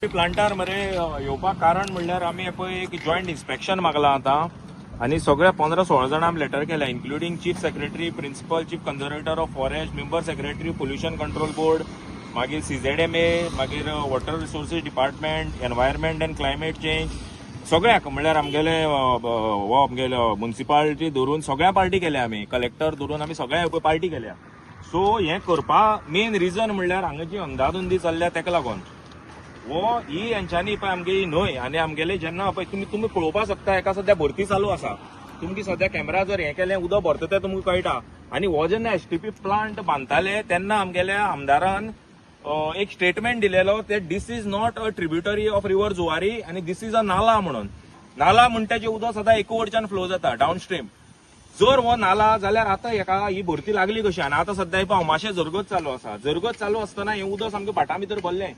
प्लांटार मरे येवपाक कारण म्हणल्यार आमी पळय एक जॉयंट इन्स्पेक्शन मागलां आतां आनी सगळ्या 15-16 जाणां आमी लेटर केल्या including chief secretary, principal, chief conservator of forest, member secretary, pollution control board, मागीर CZMA, मागीर water resources department, environment and climate change, सगळ्याक म्हणल्यार आमगेले हो आमगेले म्युनिसिपालिटी धरून सगळ्या पार्टी केल्या आमी, कलेक्टर धरून आमी सगळ्या पार्टी केल्या. सो हें करपाक मेन रिजन म्हणल्यार हांगा जी अंधाधुंदी चल्ल्या तेका लागून ही यांच्यानी पळय आमगे ही न्हय आनी आमगेले जेन्ना पळय तुम्ही पळोवपाक शकता एका सध्या भरती चालू आसा. तुमगे सध्या कॅमेरा जर हें केलें उदक भरता तें तुमकां कळटा. आनी हो जेन्ना STP प्लांट बांदताले तेन्ना आमगेल्या आमदारान एक स्टेटमेंट दिलेलो ते this is not a tributary of river Zuari आनी दिस इज अ नाला म्हणून. नाला म्हणटा जे उदक सदां एका वटच्यान फ्लो जाता डाऊन स्ट्रीम. जर हो नाला जाल्यार आतां हेका ही भरती लागली कशी आनी आतां सध्या पळय अमाशें जरगत चालू आसा. जरगत चालू आसतना हें उदक सामकें भाटां भितर भरलें.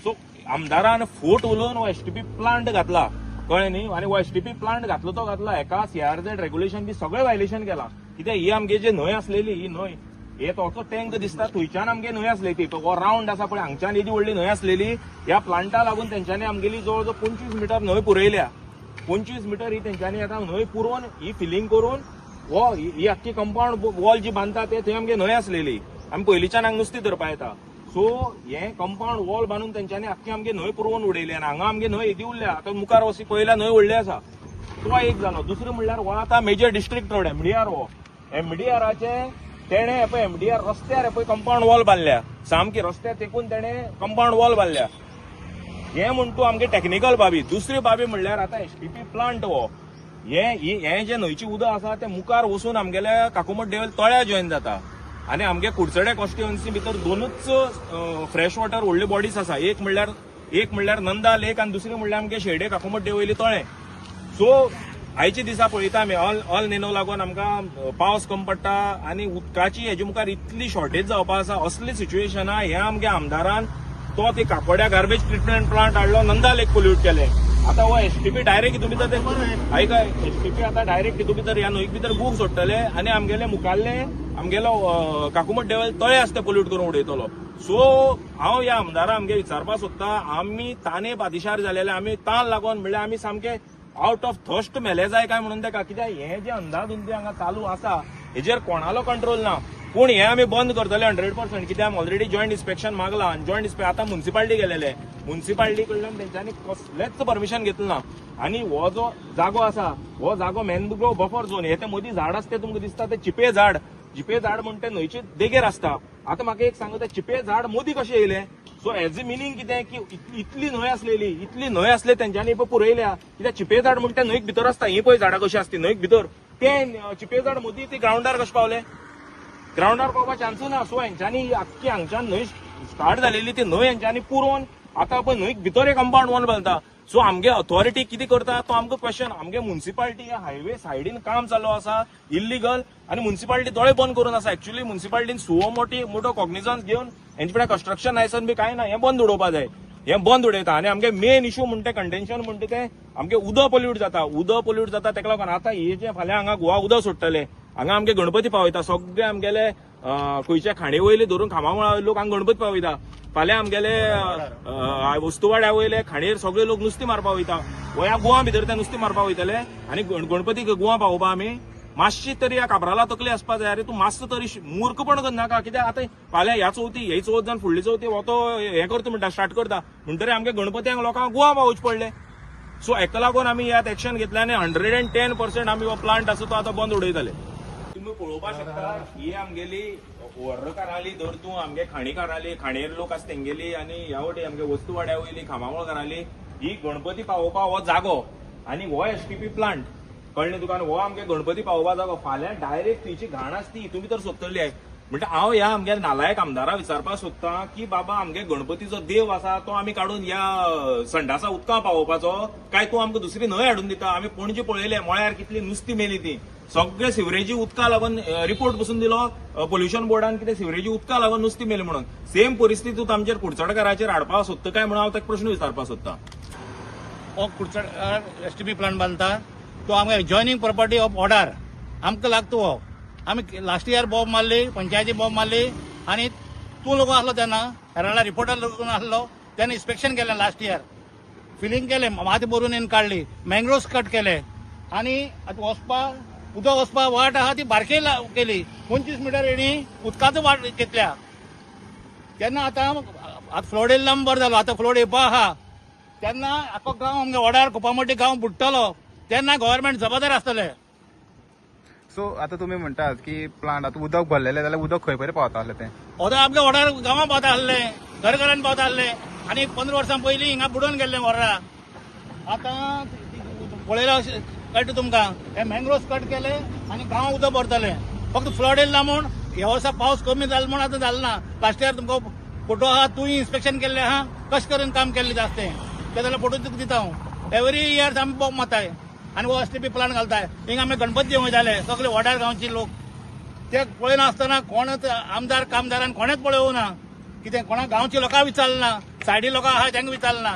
सो आमदारान फोट उलोवन हो STP प्लांट घातला कळ्ळें न्ही. आनी हो STP प्लांट घातलो तो घातला हेका CRZ रेग्युलेशन बी सगळें वायलेशन केलां. कित्याक ही आमगे जी न्हंय आसलेली ही न्हंय हे तो टँक दिसता थंयच्यान आमगे न्हंय आसली ती हो राउंड आसा पळय हांगच्यान येदी व्हडली न्हंय आसलेली. ह्या प्लांटा लागून तेंच्यांनी आमगेली जवळ जवळ 25 मिटर न्हंय पुरयल्या. 25 मिटर ही तेंच्यांनी आतां न्हंय पुरोवन ही फिलिंग करून ही आख्खी कंपाऊंड वॉल जी बांदता ते थंय आमगे न्हंय आसलेली. आमी पयलींच्यान हांगा नुस्तें धरपा येता. सो हे कंपाऊंड वॉल बांदून तेंच्यांनी आख्खी आमगे न्हंय पुरवून उडयली आनी हांगा आमगे न्हंय येदी उरल्या. आतां मुखार वसी पयल्या न्हंय व्हडली आसा तो एक जालो. दुसरो म्हणल्यार हो आतां मेजर डिस्ट्रिक्ट रोड MDR हो MDRाचे तेणे पळय MDR रस्त्यार पळय कंपाऊंड वॉल बांदल्या. सामकी रस्त्यार तेकून तेणे कंपाऊंड वॉल बांदल्या. हे म्हणटू आमगे टेक्निकल बाबी. दुसरी बाबी म्हणल्यार आतां STP प्लांट हो हे जे न्हंयची उदक आसा ते मुखार वचून आमगेल्या काकुमट देवल तळ्या जॉइन जाता. आनी आमगे कुडचडे कॉन्स्टिट्युएन्सी भितर दोनूच फ्रेश वॉटर व्हडली बॉडीज आसा. एक म्हणल्यार नंदा लेक आनी दुसरी म्हणल्यार आमगे शेडे काकुमट देवयली तळें. सो आयच्या दिसा पळयता आमी ऑल नेनो लागून आमकां पावस कमी पडटा आनी उदकाची हेजे मुखार इतली शॉर्टेज जावपा आसा. असली सिच्युएशना हे आमगे आमदारान तो ते काकोड्या गार्बेज ट्रिटमेंट प्लांट हाडलो नंदा लेक पोल्यूट केले. आता हो STP डायरेक्ट हितून भितर ते आयका STP आता डायरेक्ट हितून भितर ह्या न्हंयक भितर बूक सोडटले आनी आमगेले मुखारले आमगेलो काकुमट देवल तळे आसा ते पोल्यूट करून उडयतलो. सो हांव ह्या आमदाराक आमगे विचारपाक सोदता आमी ताने बादिशार जालेले आमी तान लागून म्हणल्यार आमी सामके आउट ऑफ थर्स्ट मेले जाय काय म्हणून तेका. कित्याक हे जे अंधाधुंदी हांगा चालू आसा हेजेर कोणालो कंट्रोल ना. पूण हे आमी बंद करतले 100%. कित्याक आमी ऑलरेडी जॉयंट इन्स्पेक्शन मागला आनी जॉयंट आतां म्युनिसिपालिटी गेलेले. म्युनिसिपालिटी कडल्यान तेंच्यांनी कसलेंच परमिशन घेतलें ना. आनी हो जो जागो आसा हो जागो मॅनग्रोव बफर झोन हे ते मदीं झाड आसा ते तुमकां दिसता ते चिपे झाड म्हणटा न्हंयचे देगेर आसता. आतां म्हाका एक सांग ते चिपे झाड मदीं कशें येयले. सो हेज मिनींग कितें की इतली न्हंय आसली तेंच्यांनी पळय पुरयल्या. कित्याक चिपे झाड म्हणटा न्हंयक भितर आसता. ही पळय झाडां कशी आसता न्हंयक भितर ते चिपे झाड मदीं ते ग्राउंडार कशें पावले. ग्राउंडार पावपाक चान्स ना. सो हेंच्यांनी आख्खी हांगच्यान न्हंय स्टार्ट जालेली ती न्हंय हेंच्यांनी पुरोवन आतां पळय न्हंयक भितर एक कंपाऊंड वॉल बांदता. सो आमगे अथॉरिटी कितें करता तो आमकां क्वेश्चन. आमगे म्युनिसिपालिटी हायवे सायडीन काम चालू आसा इल्लीगल आनी म्युनिसिपालिटी दोळे बंद करून आसा. एक्चुअली म्युनिसिपालिटीन मोठो कॉग्निझन्स घेवन हेंचे फुडें कंस्ट्रक्शन लायसन बी कांय ना. हें बंद उडोवपाक जाय. हें बंद उडयता आनी आमगे मेन इश्यू म्हणटा कंटेन्शन म्हणटा ते आमगे उदक पोल्यूट जाता तेका लागून. आतां हे जे फाल्यां हांगा गोवा उदक सोडटले हांगा आमगे गणपती पावयता. सगळे आमगेले खंयच्या खाणे वयले धरून खामामळा लोक हांगा गणपती पावयता. फाल्यां आमगेले वस्तुवाड्या वयले खाणेर सगळे लोक नुस्तें मारपाक वयता. गोंया गोवा भितर ते नुस्तें मारपाक वयतले आनी गणपतीक गोवा पावोवपा आमी मातशी तरी ह्या काबराला तकली आसपा जाय. अरे तूं मातसो तरी मूर्खपण करनाका. कित्याक आतां फाल्यां ह्या चवथी ही चवथ जावन फुडली चवथी हो तो हें करता म्हणटा स्टार्ट करता म्हणटरी आमगे गणपत्यांक लोकांक गोवा पावोवचे पडले. सो हेका लागून आमी ह्यात एक्शन घेतलें आनी 110% आमी हो प्लांट आसा तो आतां बंद उडयतले. तुम्ही पळोवपाक शकता ही आमगेली वर्रकार आली धर तूं आमगे खाणीकार आली खाणेर लोक आसा तेंगेली आनी ह्या वटी आमगे वस्तुवाड्या वयली खामामळ घराली ही गणपती पावोवपा हो जागो आनी हो STP प्लांट कळ्ळें तुका. हो आमगे गणपती पावोवपा जागो. फाल्यां डायरेक्ट तिची घाण आसा ती हितून भितर सोदतली. म्हणजे हांव ह्या आमगे नालायक आमदाराक विचारपाक सोदतां की बाबा आमगे गणपतीचो देव आसा तो आमी काडून ह्या संडासा उदका पावोवपाचो काय तूं आमकां दुसरी न्हंय हाडून दिता. आमी पणजे पळयले मळ्यार कितली नुस्तीं मेली ती. सगळे सिवरेजी उदका लागून रिपोर्ट बसून दिलो पोल्युशन बोर्डान कितें सिवरेजी उदका लागून नुस्तीं मेली म्हणून. सेम परिस्थिती तूं आमचेर कुडचडकाराचेर हाडपाक सोदता काय म्हणून हांव ताका प्रश्न विचारपाक सोदतां. हो कुडचडकार STP प्लांट बांदता तो आमकां जॉयनिंग प्रॉपर्टी ऑफ ऑर्डर आमकां लागता. हो आमी लास्ट इयर बॉब मारली पंचायती बॉब मारली आनी तूं लोक आसलो तेन्ना हेराल्डा रिपोर्टर लोक आसलो त्यांनी इन्स्पेक्शन केलें लास्ट इयर, फिलिंग केलें, माती भरून येवन काडली, मँग्रोव्स कट केले आनी आतां वचपाक उदक वचपाक वाट आहा ती बारके केली. 25 मिटर हेणी उदकाचो वाट घेतल्या. तेन्ना आतां फ्लोड येयल्लो बरो जालो. आतां फ्लोड येवपा आहा तेन्ना आख्खो गांव आमगे वडार कोपामोटी गांव बुडटलो तेन्ना गव्हर्नमेंट जबाबदार आसतले. सो आता तुम्ही म्हणतात की प्लांट आता उदक भरलेले जाल्यार उदक खंय पर्यंत पावता आसलें तें? उदक आमगे वडार गांवां पावता आसलें, घरघरांत पावता आसलें आनी 15 वर्सां पयलीं हिंगा बुडोवन गेल्लें वरां. आतां पळयलां कळटा तुमकां, हे मँग्रोव्स कट केले आनी गांव उदक भरतलें. फक्त फ्लड येयला म्हूण ह्या वर्सा पावस कमी जालो म्हूण आतां जालें ना. लास्ट इयर तुमकां फोटो आहा, तुवें इन्स्पेक्शन केल्लें आहा, कशें करून काम केल्लें जास्तें ते जाल्यार फोटो तुका दिता हांव. एवरी इयर आमी बॉम्ब मारताय आनी वो एसटीपी प्लांट घालताय. हिंगा आमी गणपती देवूं वयताले सगळे वडार गांवचे लोक. ते पळयनासतना कोणच आमदार कामदारान कोणेच पळयोवं ना. कितें कोणा गांवच्या लोकांक विचारलें ना, सायडी लोकां आहा तांकां विचारलें ना.